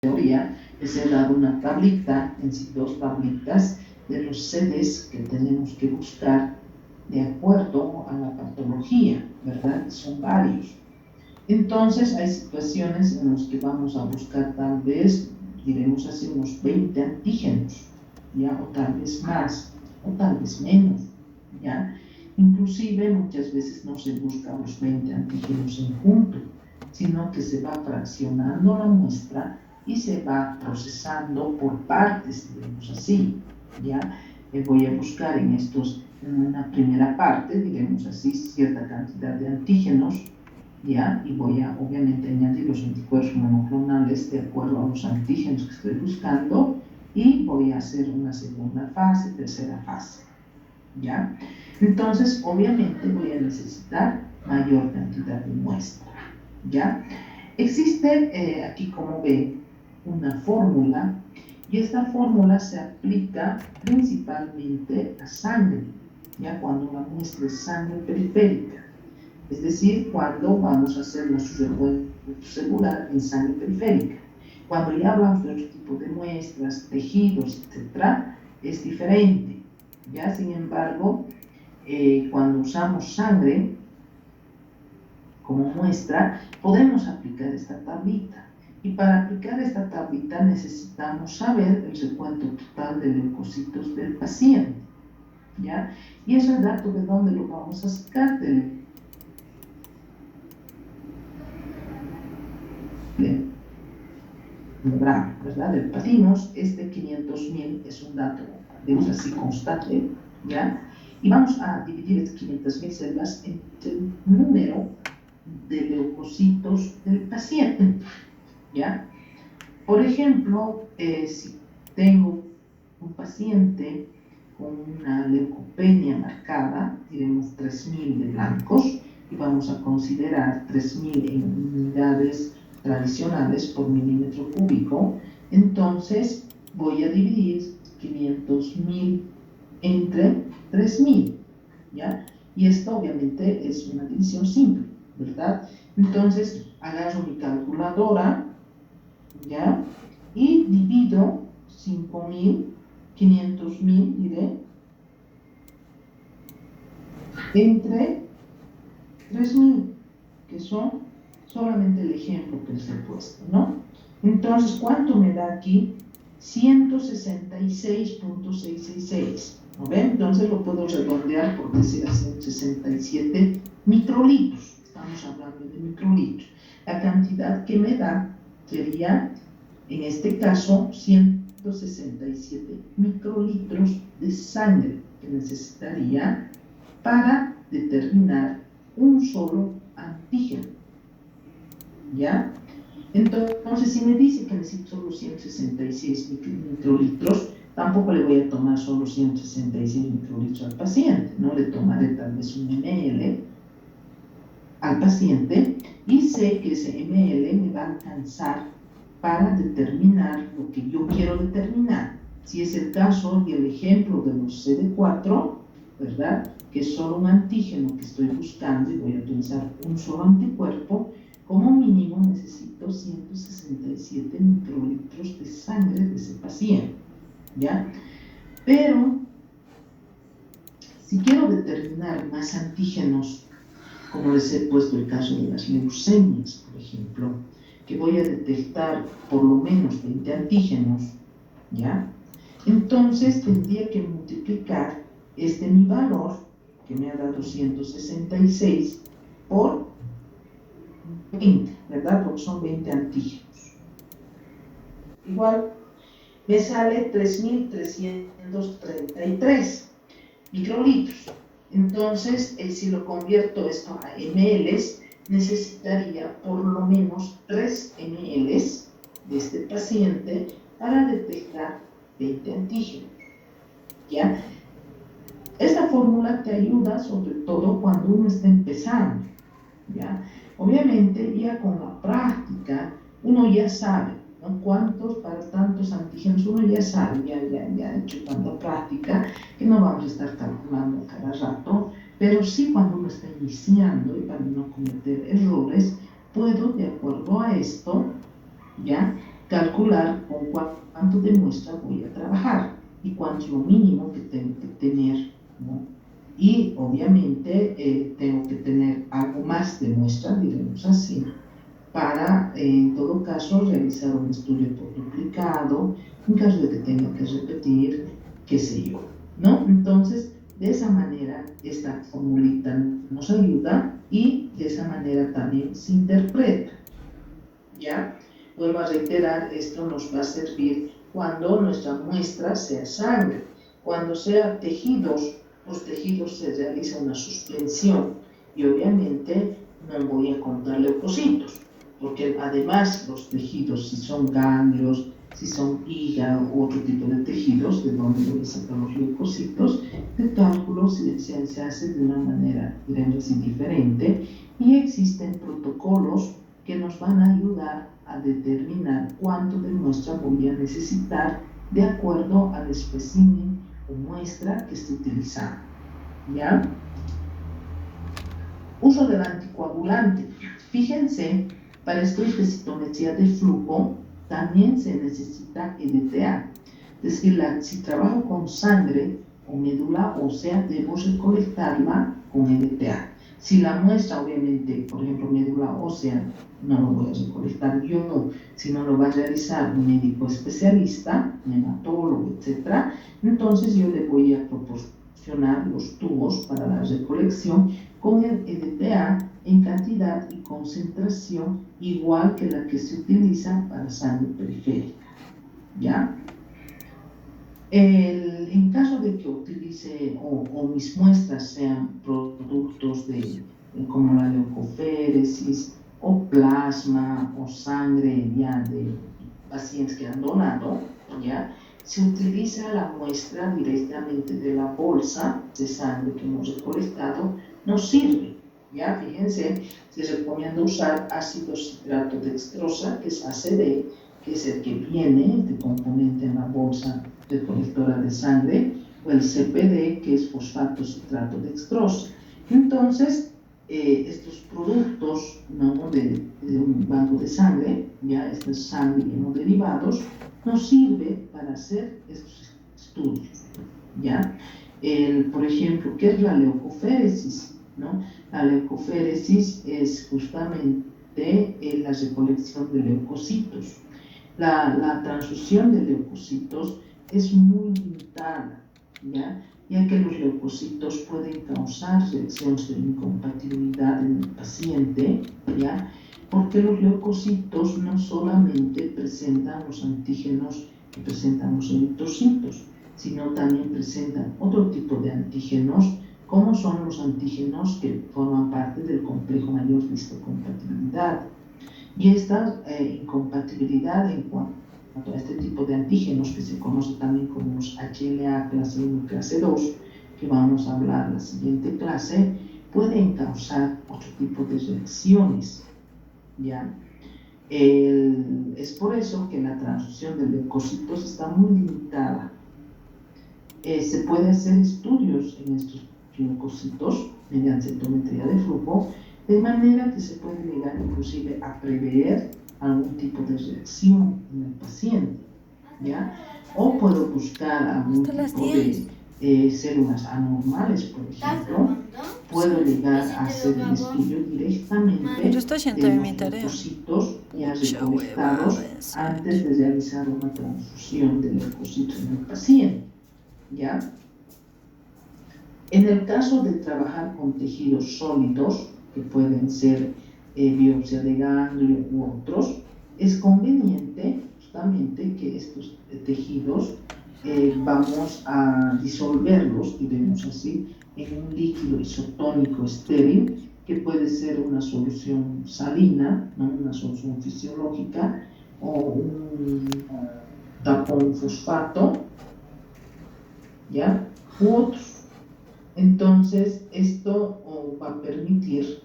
teoría, les he dado una tablita, en sí 2 tablitas de los sedes que tenemos que buscar de acuerdo a la patología, ¿verdad? Son varios. Entonces hay situaciones en las que vamos a buscar tal vez, diremos así, unos 20 antígenos, ¿ya? O tal vez más, o tal vez menos, ¿ya? Inclusive muchas veces no se buscan los 20 antígenos en junto, sino que se va fraccionando la muestra y se va procesando por partes, digamos así, ¿ya? Voy a buscar en una primera parte, digamos así, cierta cantidad de antígenos, ¿ya? Y voy a, obviamente, añadir los anticuerpos monoclonales de acuerdo a los antígenos que estoy buscando y voy a hacer una segunda fase, tercera fase, ¿ya? Entonces, obviamente, voy a necesitar mayor cantidad de muestra, ¿ya? Existe, aquí como ven, una fórmula y esta fórmula se aplica principalmente a sangre, ¿ya? Cuando la muestra es sangre periférica. Es decir, cuando vamos a hacer nuestro recuento celular en sangre periférica. Cuando ya hablamos de otro tipo de muestras, tejidos, etc., es diferente. Ya, sin embargo, cuando usamos sangre como muestra, podemos aplicar esta tablita. Y para aplicar esta tablita necesitamos saber el recuento total de leucocitos del paciente, ¿ya? Y ese dato, ¿de dónde lo vamos a sacar? Del gramo, ¿verdad? Del patimos, este 500.000 es un dato, digamos así, constante, ¿ya? Y vamos a dividir estas 500.000 células entre el número de leucocitos del paciente, ¿ya? Por ejemplo, si tengo un paciente con una leucopenia marcada, diremos 3.000 de blancos, y vamos a considerar 3.000 en unidades tradicionales por milímetro cúbico, entonces voy a dividir 500.000 entre 3.000, ¿ya? Y esto obviamente es una división simple, ¿verdad? Entonces agarro mi calculadora, ¿ya? Y divido 5.000, 500.000, diré, entre 3.000, que son solamente el ejemplo que les he puesto, ¿no? Entonces, ¿cuánto me da aquí? 166.666, ¿no ven? Entonces lo puedo redondear porque será 167 microlitros. Estamos hablando de microlitros. La cantidad que me da sería, en este caso, 167 microlitros de sangre que necesitaría para determinar un solo antígeno, ¿ya? Entonces, si me dice que necesito solo 166 microlitros, tampoco le voy a tomar solo 166 microlitros al paciente, no le tomaré tal vez un ml al paciente y sé que ese ml me va a alcanzar para determinar lo que yo quiero determinar. Si es el caso y el ejemplo de los CD4, ¿verdad? Que es solo un antígeno que estoy buscando y voy a utilizar un solo anticuerpo, como mínimo necesito 167 microlitros de sangre de ese paciente, ¿ya? Pero, si quiero determinar más antígenos, como les he puesto el caso de las leucemias, por ejemplo, que voy a detectar por lo menos 20 antígenos, ¿ya? Entonces tendría que multiplicar mi valor, que me ha dado 166, por 20, ¿verdad? Porque son 20 antígenos. Igual, me sale 3.333 microlitros. Entonces, si lo convierto esto a ml, necesitaría por lo menos 3 ml de este paciente para detectar 20 antígenos, ¿ya? Esta fórmula te ayuda sobre todo cuando uno está empezando, ¿ya? Obviamente, ya con la práctica, uno ya sabe, ¿no? Cuántos para tantos antígenos, uno ya sabe, ya ha hecho tanta práctica, que no vamos a estar calculando cada rato, pero sí cuando uno está iniciando y para no cometer errores, puedo, de acuerdo a esto, ¿ya? calcular con cuánto de muestra voy a trabajar y cuánto es lo mínimo que tengo que tener, ¿no? Y obviamente tengo que tener algo más de muestra, diremos así, para en todo caso realizar un estudio por duplicado, en caso de que tenga que repetir, qué sé yo, ¿no? Entonces, de esa manera, esta formulita nos ayuda y de esa manera también se interpreta, ¿ya? Vuelvo a reiterar, esto nos va a servir cuando nuestra muestra sea sangre. Cuando sea tejidos, los tejidos se realiza una suspensión y obviamente no voy a contar leucocitos, porque además los tejidos, si son ganglios, si son hígado u otro tipo de tejidos, de donde voy a sacar los leucocitos, el cálculo se hace de una manera, diremos así, diferente, y existen protocolos que nos van a ayudar a determinar cuánto de muestra voy a necesitar de acuerdo al espécimen o muestra que esté utilizando, ¿ya? Uso del anticoagulante. Fíjense, para estereocitometría de flujo también se necesita EDTA. Es decir, si trabajo con sangre o médula ósea, debo recolectarla con EDTA. Si la muestra, obviamente, por ejemplo, médula ósea, no lo voy a recolectar yo, sino lo va a realizar un médico especialista, hematólogo, etc. Entonces yo le voy a proporcionar los tubos para la recolección con el EDTA en cantidad y concentración igual que la que se utiliza para sangre periférica, ¿ya? En caso de que utilice o mis muestras sean productos como la leucoféresis o plasma o sangre ya de pacientes que han donado, ¿ya? Se utiliza la muestra directamente de la bolsa de sangre que hemos recolectado, no sirve, ¿ya? Fíjense, se recomienda usar ácido citrato dextrosa, que es ACD, que es el que viene, este componente en la bolsa recolectora de sangre, o el CPD, que es fosfato citrato dextrosa. Entonces, estos productos, ¿no?, de un banco de sangre, ya esta sangre y hemoderivados, nos sirve para hacer estos estudios, ¿ya? Por ejemplo, ¿qué es la leucoféresis? ¿No? La leucoféresis es justamente la recolección de leucocitos. La transfusión de leucocitos es muy limitada, ya que los leucocitos pueden causar reacciones de incompatibilidad en el paciente, ¿ya? Porque los leucocitos no solamente presentan los antígenos que presentan los eritrocitos, sino también presentan otro tipo de antígenos, como son los antígenos que forman parte del complejo mayor de histocompatibilidad. Y esta incompatibilidad en cuanto a este tipo de antígenos, que se conoce también como los HLA clase 1 y clase 2, que vamos a hablar en la siguiente clase, pueden causar otro tipo de reacciones, ¿ya? Es por eso que la transfusión de leucocitos está muy limitada. Se puede hacer estudios en estos leucocitos mediante cytometría de flujo, de manera que se puede llegar inclusive a prever algún tipo de reacción en el paciente, ¿ya? O puedo buscar algún tipo de células anormales, por ejemplo. Puedo llegar a hacer el estudio directamente de los leucocitos ya recolectados antes de realizar una transfusión de leucocitos en el paciente, ¿ya? En el caso de trabajar con tejidos sólidos, que pueden ser biopsia de ganglio u otros, es conveniente justamente que estos tejidos vamos a disolverlos, diremos así, en un líquido isotónico estéril, que puede ser una solución salina, ¿no?, una solución fisiológica, o un tapón fosfato, ¿ya?, u otros. Entonces, esto va a permitir,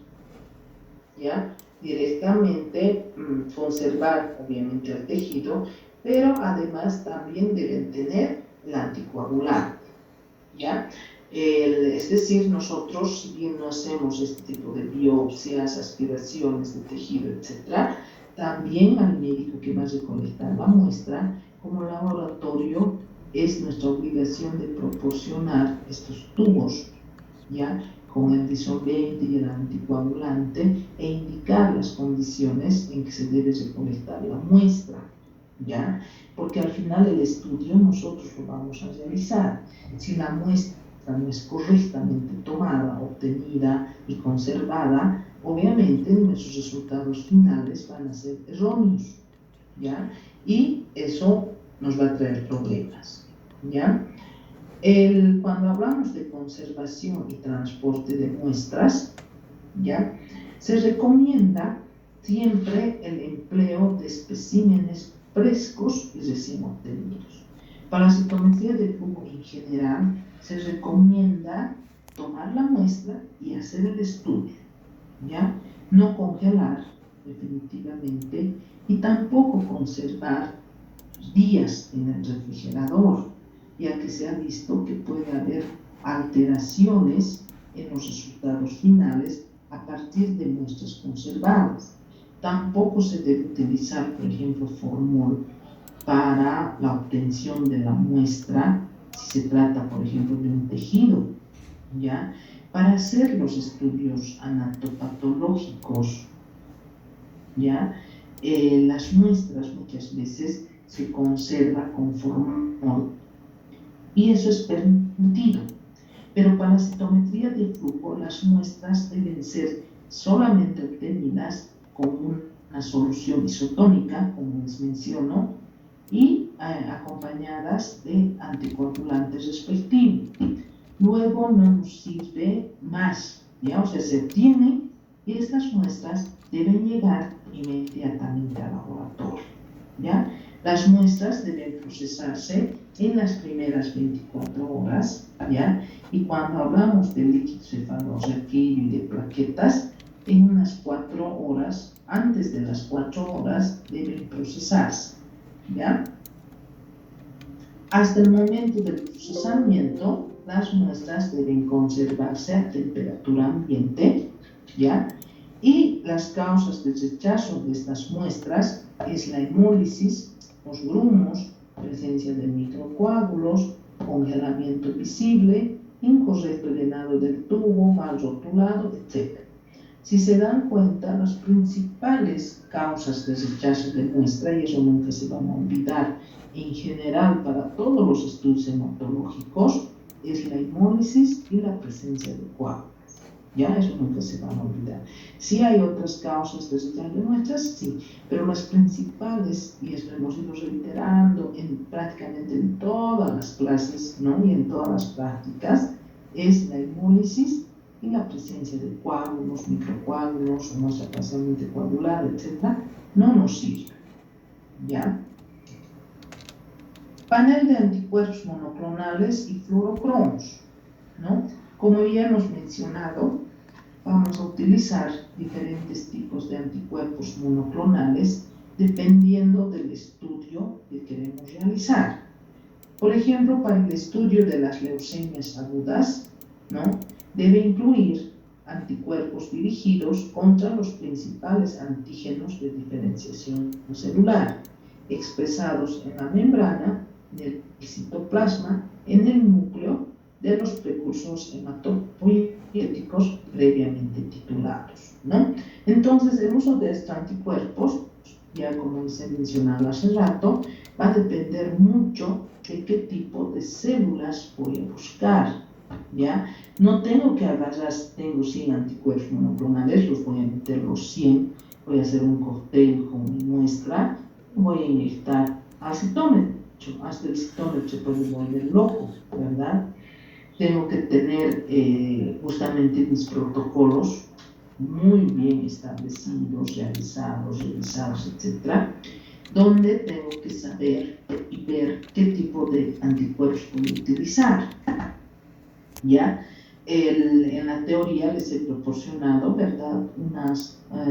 ¿ya?, directamente conservar, obviamente, el tejido, pero además también deben tener el anticoagulante, ¿ya? Es decir, nosotros, si bien no hacemos este tipo de biopsias, aspiraciones de tejido, etc., también al médico que va a recolectar la muestra. Como laboratorio, es nuestra obligación de proporcionar estos tubos, ¿ya? Con el disolvente y el anticoagulante e indicar las condiciones en que se debe recolectar la muestra, ¿ya? Porque al final el estudio nosotros lo vamos a realizar. Si la muestra no es correctamente tomada, obtenida y conservada, obviamente nuestros resultados finales van a ser erróneos, ¿ya? Y eso nos va a traer problemas, ¿ya? Cuando hablamos de conservación y transporte de muestras, ¿ya? Se recomienda siempre el empleo de especímenes frescos y recién obtenidos. Para la citometría de flujo en general, se recomienda tomar la muestra y hacer el estudio, ¿ya? No congelar definitivamente y tampoco conservar días en el refrigerador, ya que se ha visto que puede haber alteraciones en los resultados finales a partir de muestras conservadas. Tampoco se debe utilizar, por ejemplo, formol para la obtención de la muestra, si se trata, por ejemplo, de un tejido, ¿ya? Para hacer los estudios anatopatológicos, ¿ya? Las muestras muchas veces se conservan con formol y eso es permitido. Pero para la citometría de flujo, las muestras deben ser solamente obtenidas con una solución isotónica, como les menciono, y acompañadas de anticoagulantes respectivos. Luego no nos sirve más, ¿ya? O sea, se obtienen y estas muestras deben llegar inmediatamente al laboratorio, ¿ya? Las muestras deben procesarse en las primeras 24 horas, ¿ya? Y cuando hablamos de líquido cefalorraquídeo y de plaquetas, en unas 4 horas, antes de las 4 horas, deben procesarse, ¿ya? Hasta el momento del procesamiento, las muestras deben conservarse a temperatura ambiente, ¿ya? Y las causas de rechazo de estas muestras es la hemólisis, los grumos, presencia de microcoágulos, congelamiento visible, incorrecto llenado del tubo, mal rotulado, etc. Si se dan cuenta, las principales causas de rechazo de muestra, y eso nunca se van a olvidar, en general para todos los estudios hematológicos, es la hemólisis y la presencia de coágulos. Ya, eso nunca se van a olvidar. Sí hay otras causas de rechazo de muestras, sí, pero las principales, y esto hemos ido reiterando prácticamente en todas las clases, ¿no? Y en todas las prácticas, es la hemólisis y la presencia de coágulos, microcoágulos, o muestra parcialmente coagulada, etc., no nos sirve, ¿ya? Panel de anticuerpos monoclonales y fluorocromos, ¿no? Como ya hemos mencionado, vamos a utilizar diferentes tipos de anticuerpos monoclonales dependiendo del estudio que queremos realizar. Por ejemplo, para el estudio de las leucemias agudas, ¿no? Debe incluir anticuerpos dirigidos contra los principales antígenos de diferenciación celular, expresados en la membrana, en el citoplasma, en el núcleo de los precursores hematopoietíticos previamente titulados, ¿no? Entonces, el uso de estos anticuerpos, ya como les he mencionado hace rato, va a depender mucho de qué tipo de células voy a buscar, ¿ya? No tengo que agarrar, tengo 100 anticuerpos monoclonales, los voy a meter los 100, voy a hacer un cóctel con mi muestra, voy a inyectar al citómetro, hasta el citómetro se puede volver loco, ¿verdad? Tengo que tener justamente mis protocolos muy bien establecidos, revisados, etc., donde tengo que saber y ver qué tipo de anticuerpos voy a utilizar, ¿ya? En la teoría les he proporcionado, ¿verdad?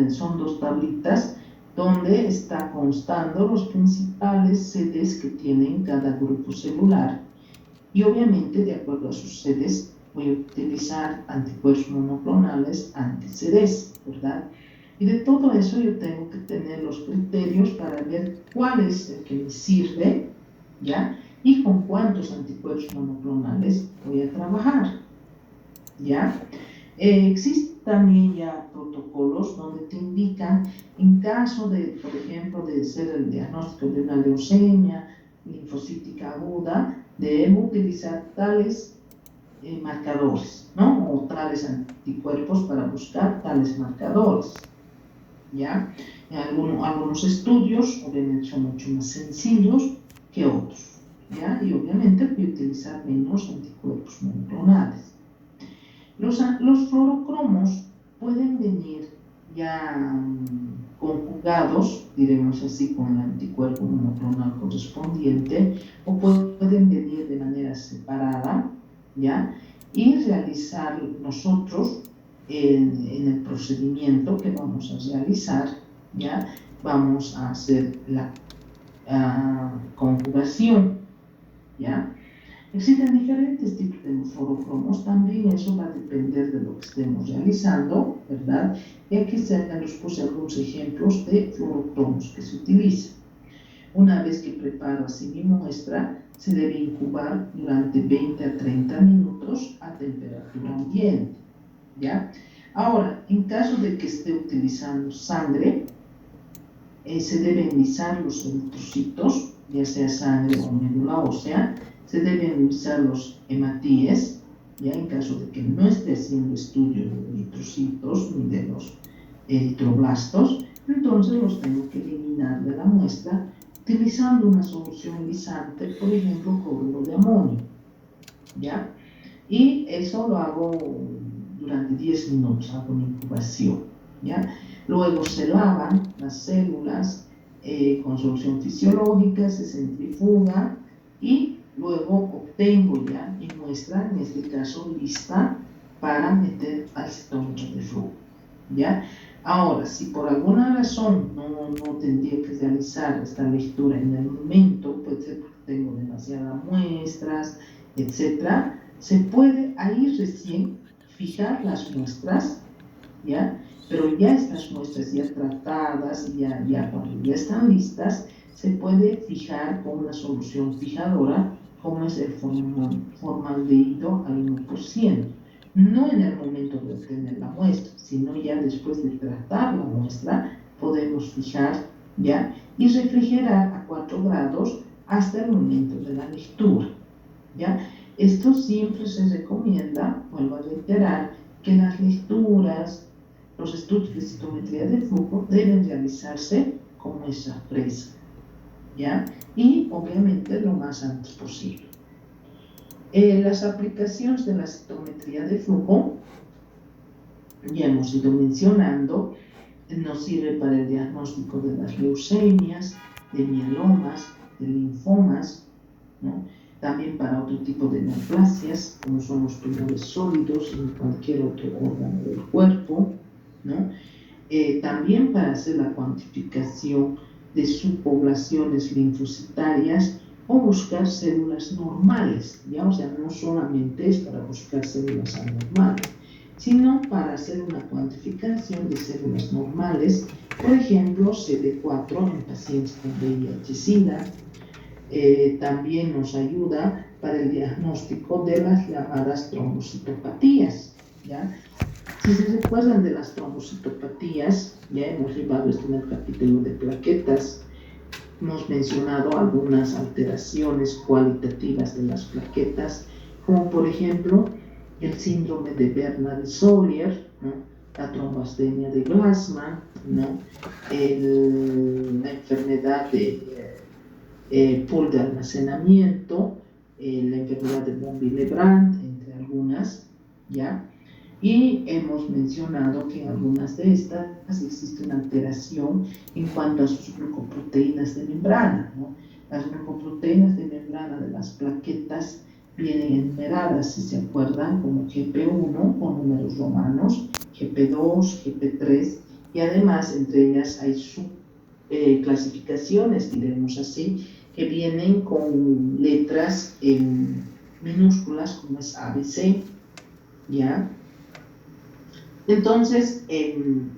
Son 2 tablitas donde está constando los principales sedes que tienen cada grupo celular. Y obviamente, de acuerdo a sus sedes, voy a utilizar anticuerpos monoclonales anti-CDs, ¿verdad? Y de todo eso yo tengo que tener los criterios para ver cuál es el que me sirve, ¿ya? Y con cuántos anticuerpos monoclonales voy a trabajar, ¿ya? Existen también ya protocolos donde te indican, en caso de, por ejemplo, de ser el diagnóstico de una leucemia linfocítica aguda, debemos utilizar tales marcadores, ¿no? O tales anticuerpos para buscar tales marcadores, ¿ya? Algunos estudios obviamente son mucho más sencillos que otros, ¿ya? Y obviamente voy a utilizar menos anticuerpos monoclonales. Los fluorocromos pueden venir ya conjugados, diremos así, con el anticuerpo monoclonal correspondiente, o pueden venir de manera separada, ¿ya? Y realizar nosotros en el procedimiento que vamos a realizar, ¿ya? Vamos a hacer la conjugación, ¿ya? Existen diferentes tipos de fluorocromos, también eso va a depender de lo que estemos realizando, ¿verdad? Y aquí les puse algunos ejemplos de fluorocromos que se utilizan. Una vez que preparo así mi muestra, se debe incubar durante 20 a 30 minutos a temperatura ambiente, ¿ya? Ahora, en caso de que esté utilizando sangre, se deben lisar los eritrocitos, ya sea sangre o médula ósea, se deben usar los hematíes, ya en caso de que no esté haciendo estudio de eritrocitos ni de los eritroblastos, entonces los tengo que eliminar de la muestra utilizando una solución lisante, por ejemplo, cloruro de amonio, ¿ya? Y eso lo hago durante 10 minutos, hago una incubación, ¿ya? Luego se lavan las células con solución fisiológica, se centrifuga y luego obtengo ya mi muestra, en este caso lista, para meter al citómetro de flujo, ¿ya? Ahora, si por alguna razón no tendría que realizar esta lectura en el momento, puede ser porque tengo demasiadas muestras, etcétera, se puede ahí recién fijar las muestras, ¿ya? Pero ya estas muestras ya tratadas, cuando ya están listas, se puede fijar con una solución fijadora, como es el formaldehído al 1%. No en el momento de obtener la muestra, sino ya después de tratar la muestra, podemos fijar, ¿ya? Y refrigerar a 4 grados hasta el momento de la lectura, ¿ya? Esto siempre se recomienda, vuelvo a reiterar, que las lecturas, los estudios de citometría de flujo deben realizarse con muestra fresca, ¿ya? Y obviamente lo más antes posible. Las aplicaciones de la citometría de flujo, ya hemos ido mencionando, nos sirve para el diagnóstico de las leucemias, de mielomas, de linfomas, ¿no? También para otro tipo de neoplasias, como son los tumores sólidos en cualquier otro órgano del cuerpo, ¿no? También para hacer la cuantificación de subpoblaciones linfocitarias o buscar células normales, ¿ya? O sea, no solamente es para buscar células anormales, sino para hacer una cuantificación de células normales, por ejemplo, CD4 en pacientes con VIH-Sida. También nos ayuda para el diagnóstico de las llamadas trombocitopatías, ¿ya? Si se recuerdan de las trombocitopatías, ya hemos llevado esto en el capítulo de plaquetas, hemos mencionado algunas alteraciones cualitativas de las plaquetas, como por ejemplo el síndrome de Bernard-Solier, ¿no? La trombastenia de Glassman, ¿no? La enfermedad de pool de almacenamiento, la enfermedad de von Willebrand, entre algunas, ¿ya? Y hemos mencionado que en algunas de estas existe una alteración en cuanto a sus glucoproteínas de membrana, ¿no? Las glucoproteínas de membrana de las plaquetas vienen enumeradas, si se acuerdan, como GP1 con números romanos, GP2, GP3, y además entre ellas hay clasificaciones, diremos así, que vienen con letras en minúsculas como es ABC, ¿ya? Entonces,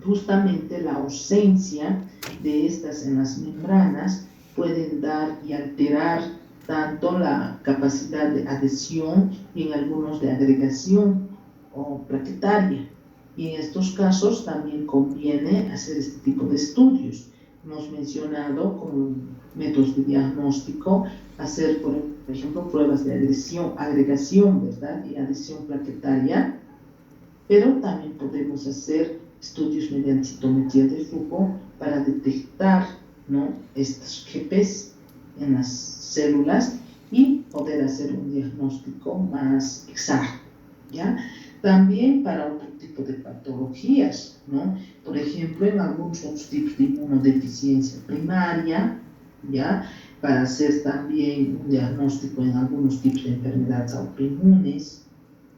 justamente la ausencia de estas en las membranas pueden dar y alterar tanto la capacidad de adhesión y en algunos de agregación o plaquetaria. Y en estos casos también conviene hacer este tipo de estudios. Hemos mencionado como métodos de diagnóstico hacer, por ejemplo, pruebas de agregación, ¿verdad? Y adhesión plaquetaria, pero también podemos hacer estudios mediante citometría de flujo para detectar, ¿no?, estos GPs en las células y poder hacer un diagnóstico más exacto, ¿ya? También para otro tipo de patologías, ¿no? Por ejemplo, en algunos otros tipos de inmunodeficiencia primaria, ¿ya? Para hacer también un diagnóstico en algunos tipos de enfermedades autoinmunes,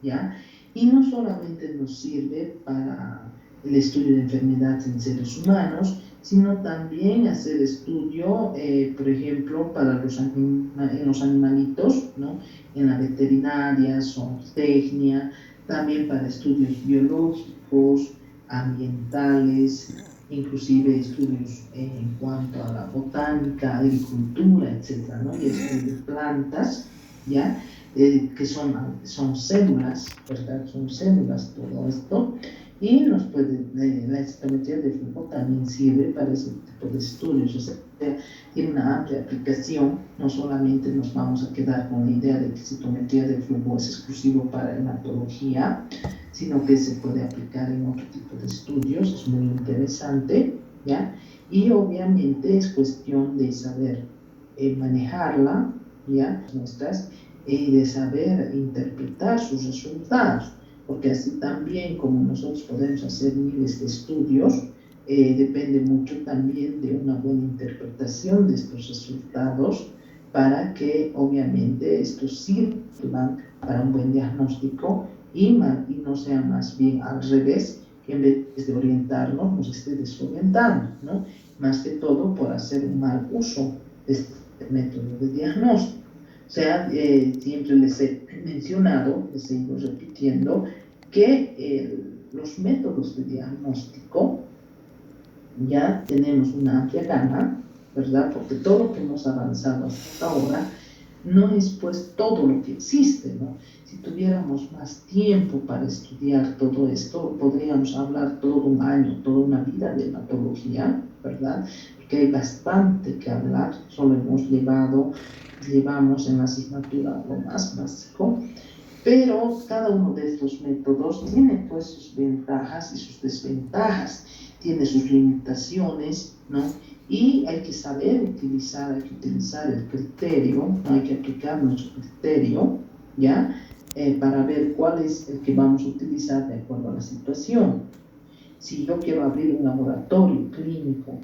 ¿ya? Y no solamente nos sirve para el estudio de enfermedades en seres humanos, sino también hacer estudio, por ejemplo, para en los animalitos, ¿no? En la veterinaria, zootecnia, también para estudios biológicos, ambientales, inclusive estudios en cuanto a la botánica, agricultura, etcétera, ¿no? Y estudios de plantas, ¿ya? Que son células, ¿verdad? Son células todo esto. Y la citometría de flujo también sirve para ese tipo de estudios. O sea, tiene una amplia aplicación. No solamente nos vamos a quedar con la idea de que citometría de flujo es exclusivo para hematología, sino que se puede aplicar en otro tipo de estudios. Es muy interesante, ¿ya? Y obviamente es cuestión de saber manejarla, ¿ya? Nuestras y de saber interpretar sus resultados, porque así también como nosotros podemos hacer miles de estudios, depende mucho también de una buena interpretación de estos resultados para que obviamente estos sirvan para un buen diagnóstico y no sea más bien al revés, que en vez de orientarnos nos esté desorientando, ¿no? Más que todo por hacer un mal uso de este método de diagnóstico. O sea, siempre les he mencionado, les he ido repitiendo, que los métodos de diagnóstico ya tenemos una amplia gama, ¿verdad? Porque todo lo que hemos avanzado hasta ahora no es pues todo lo que existe, ¿no? Si tuviéramos más tiempo para estudiar todo esto, podríamos hablar todo un año, toda una vida de hematología, ¿verdad? Porque hay bastante que hablar, solo llevamos en la asignatura lo más básico, pero cada uno de estos métodos tiene pues sus ventajas y sus desventajas, tiene sus limitaciones, ¿no? Y hay que saber hay que utilizar el criterio, ¿no? Hay que aplicar nuestro criterio, ¿ya? Para ver cuál es el que vamos a utilizar de acuerdo a la situación. Si yo quiero abrir un laboratorio clínico,